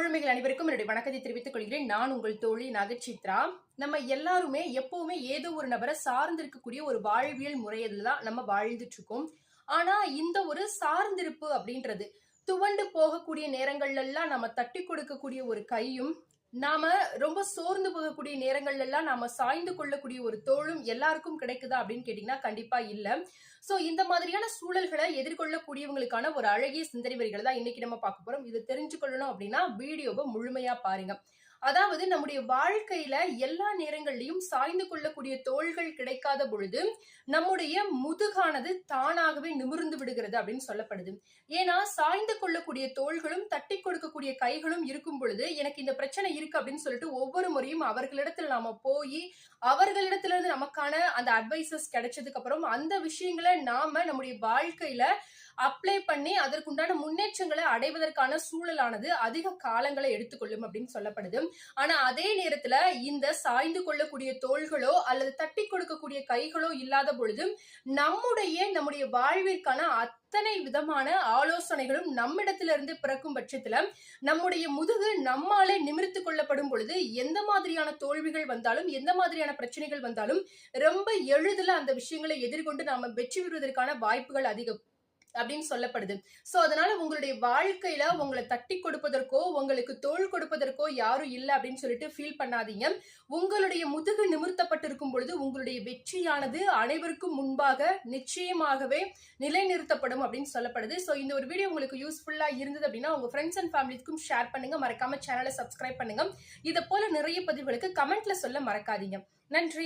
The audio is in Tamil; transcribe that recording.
தோழமைகள் அனைவருக்கும் என்னுடைய வணக்கத்தை தெரிவித்துக் கொள்கிறேன். நான் உங்கள் தோழி நகைச்சித்ரா. நம்ம எல்லாருமே எப்பவுமே ஏதோ ஒரு நபரை சார்ந்திருக்கக்கூடிய ஒரு வாழ்வியல் முறையில தான் நம்ம வாழ்ந்துட்டு இருக்கோம். ஆனா இந்த ஒரு சார்ந்திருப்பு அப்படின்றது துவண்டு போகக்கூடிய நேரங்கள்ல எல்லாம் நம்ம தட்டி கொடுக்கக்கூடிய ஒரு கையும், நாம ரொம்ப சோர்ந்து போகக்கூடிய நேரங்கள்ல எல்லாம் நாம சாய்ந்து கொள்ளக்கூடிய ஒரு தோளும் எல்லாருக்கும் கிடைக்குதா அப்படின்னு கேட்டீங்கன்னா கண்டிப்பா இல்ல. சோ இந்த மாதிரியான சூழல்களை எதிர்கொள்ளக்கூடியவங்களுக்கான ஒரு அழகிய சிந்தனை வரிகளை தான் இன்னைக்கு நம்ம பார்க்க போறோம். இது தெரிஞ்சுக்கொள்ளணும் அப்படின்னா வீடியோவை முழுமையா பாருங்க. அதாவது நம்முடைய வாழ்க்கையில எல்லா நேரங்கள்லயும் சாய்ந்து கொள்ளக்கூடிய தோள்கள் கிடைக்காத பொழுது நம்முடைய முதுகானது தானாகவே நிமிர்ந்து விடுகிறது அப்படின்னு சொல்லப்படுது. ஏன்னா சாய்ந்து கொள்ளக்கூடிய தோள்களும் தட்டி கொடுக்கக்கூடிய கைகளும் இருக்கும் பொழுது எனக்கு இந்த பிரச்சனை இருக்கு அப்படின்னு சொல்லிட்டு ஒவ்வொரு முறையும் அவர்களிடத்துல நாம போய் அவர்களிடத்துல இருந்து நமக்கான அந்த அட்வைசஸ் கிடைச்சதுக்கு அப்புறம் அந்த விஷயங்களை நாம நம்முடைய வாழ்க்கையில அப்ளை பண்ணி அதற்குண்டான முன்னேற்றங்களை அடைவதற்கான சூழலானது அதிக காலங்களை எடுத்துக்கொள்ளும் அப்படின்னு சொல்லப்படுது. ஆனா அதே நேரத்துல இந்த சாய்ந்து கொள்ளக்கூடிய தோள்களோ அல்லது தட்டி கொடுக்கக்கூடிய கைகளோ இல்லாத பொழுது நம்முடைய வாழ்விற்கான அத்தனை விதமான ஆலோசனைகளும் நம்மிடத்திலிருந்து பிறக்கும் பட்சத்துல நம்முடைய முதுகு நம்மாலே நிமிர்த்து கொள்ளப்படும் பொழுது எந்த மாதிரியான தோல்விகள் வந்தாலும் எந்த மாதிரியான பிரச்சனைகள் வந்தாலும் ரொம்ப எளிதில் அந்த விஷயங்களை எதிர்கொண்டு நாம வெற்றி பெறுவதற்கான வாய்ப்புகள் அதிகம் அப்படின்னு சொல்லப்படுது. சோ அதனால உங்களுடைய வாழ்க்கையில உங்களை தட்டி கொடுப்பதற்கோ உங்களுக்கு தோள் கொடுப்பதற்கோ யாரும் இல்லை அப்படின்னு சொல்லிட்டு ஃபீல் பண்ணாதீங்க. உங்களுடைய முதுகு நிமிர்த்தப்பட்டிருக்கும் பொழுது உங்களுடைய வெற்றியானது அனைவருக்கும் முன்பாக நிச்சயமாகவே நிலைநிறுத்தப்படும் அப்படின்னு சொல்லப்படுது. சோ இந்த ஒரு வீடியோ உங்களுக்கு யூஸ்ஃபுல்லா இருந்தது அப்படின்னா உங்க ஃப்ரெண்ட்ஸ் அண்ட் ஃபேமிலிக்கும் ஷேர் பண்ணுங்க. மறக்காம சேனலை சப்ஸ்கிரைப் பண்ணுங்க. இதை போல நிறைய பதிவுகளுக்கு கமெண்ட்ல சொல்ல மறக்காதீங்க. நன்றி.